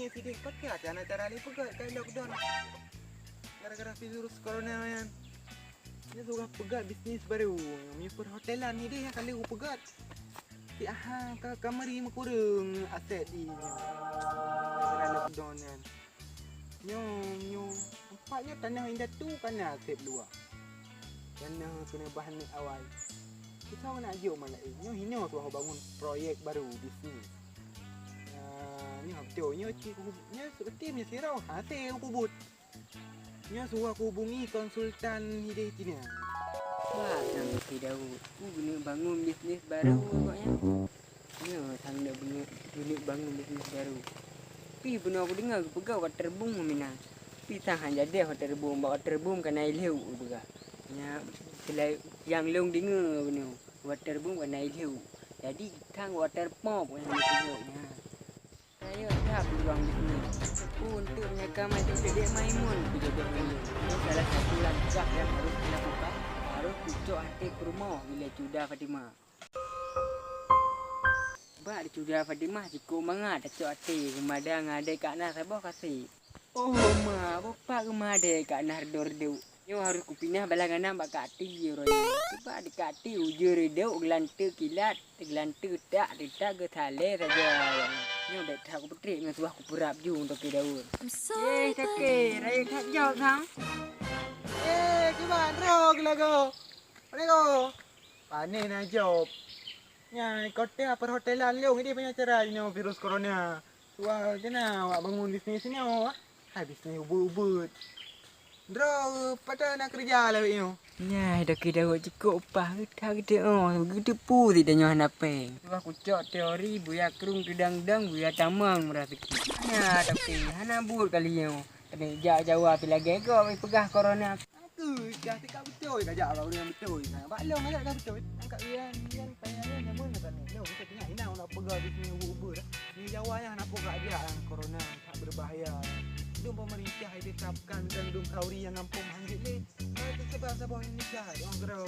ni video pakai aja cara ni pegat kai lockdown. Gara-gara virus corona yan. Ni suka pegat bisnis baru. Mi perhotelan ni dia kali aku pegat. Ti ka kamari makurung aset di. Gara-gara lockdown yan. Nyo. Nampaknya tanah indah tu kan aset luar. Tanah kena bahan ni awal. Kita nak ajuk malah nyo tu aku bangun proyek baru bisnis. Ni betul nyo seperti punya sirau hasil aku buat. Nyo suruh aku hubungi konsultan Hidayati ni. Wah, nama si Daud. Aku guna bangun bisnes baru agaknya. Ya, sang nak guna bangun bisnes baru. Tapi benar aku dengar aku pegang waterboom meminang. Tapi sang jadi waterboom, bawa waterboom kan air liu juga. Ya, selain yang long dengar benar. Waterboom kan air liu. Jadi sang water pump yang dia. Saya tak peluang bisnes. Untuk mereka macam Dedek Maimun Dedek Maimun. Salah satu langkah yang harus dilakukan, harus cucuk hati ke rumah bila Cuda Fatimah. Sebab di Cuda Fatimah cukup banget cucuk hati kepada ngadai Kak Nah Sabah kasih. Oh ma, bapak kemadai Kak Nah redo-redo. Nyo harus kupinah balangan nampak Kak Ti roya. Sebab di Kak Ti ujur redo gelanta kilat, gelanta tak ke tale saja. Nyo dah tak aku petrik dengan tuah aku perap ju untuk ke daun. Kakek, raya tak jauh sang. Gimana rog lagu? Mana go? Panen nak job. Nya hotel perhotelan leung ini punya cara ni virus corona. Tuah jana awak bangun bisnes ni awak. Hai bisnes ubut-ubut. Dro, pada nak kerja lah you. Ya, dah ke daun cukup upah kita gede pu tidak nyoh napeng. Tu aku cok teori buya kerung kedang-dang buya tamang merasiki. Ya, tapi hana bur kali yo. Kena jauh-jauh api lagi kau pegah corona. Aku dah tekak betul kajak abang dengan betul. Bak long ajak dah betul. Angkat yang payah yang mana kan ni. Long kita tengah inau nak pegang bisnes ubut-ubut. Ni Jawa yang nak pegang dia corona tak berbahaya. Dum pemerintah dia tetapkan dan dum kauri yang ngampung hanjit ni. Sebab Indonesia orang gerau.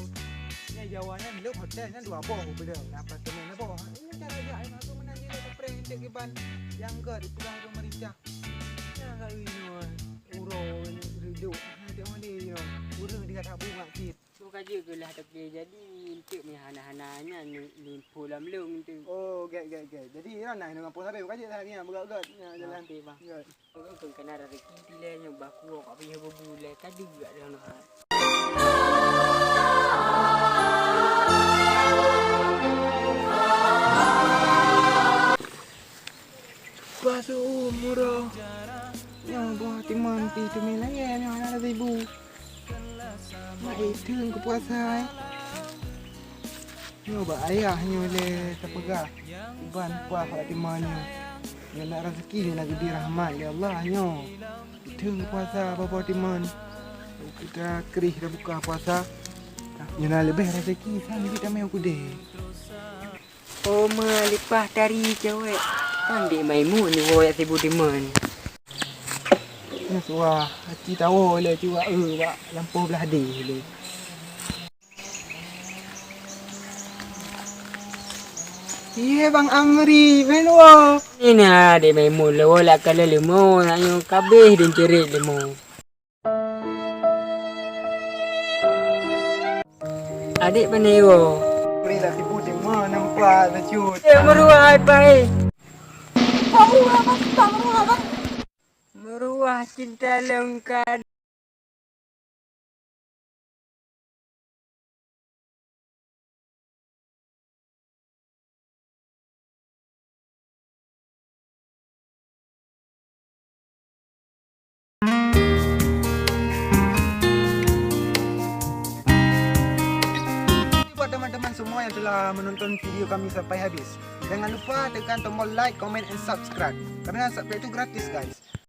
Ni Jawanya belum hotel kan dua boh beda. Apa temen boh. Ini cara dia ai masuk menangi dia prank dia kiban yang ke dipegang pemerintah. Ya kali ni uro hidup. Dia mana dia. Urang dia tak bunga kit. Tu kerja ke lah tak jadi untuk ni hana-hananya ni pulam long tu. Oh, get. Jadi orang nak dengan pun habis kerja tak ni berat-berat jalan Nanti bang. Get. Kau kena ada rezeki dia nyo baku kau punya berbulan tadi juga dah nak. Basuh umur yang buah timan pi tu main lagi yang ada ribu. Mak itu ke puasa. Nyo ba ayahnya le terpegah. Uban puah kat timannya. Yang nak rezeki dia nak gede rahmat ya Allah nyo. Itu puasa bapa timan. Kita kerih dah buka puasa. Yang nak lebih rezeki sang kita mai aku deh. Oh lepas dari cewek. Kan Dek Maimun ni wo yak sibu timan. Ni suah hati tahu le cuba bak lampu belah di le. Ye Bang Amri, menwo. Ini Dek Maimun le wo lak kala lemo nak nyo kabeh din cerit lemo. Adik pandai wo. Beri lah sibuk tengok nampak lecut. Meruah baik. Meruah cinta lengkap. Buat teman-teman semua yang telah menonton video kami sampai habis, jangan lupa tekan tombol like, comment and subscribe. Kerana subscribe itu gratis guys.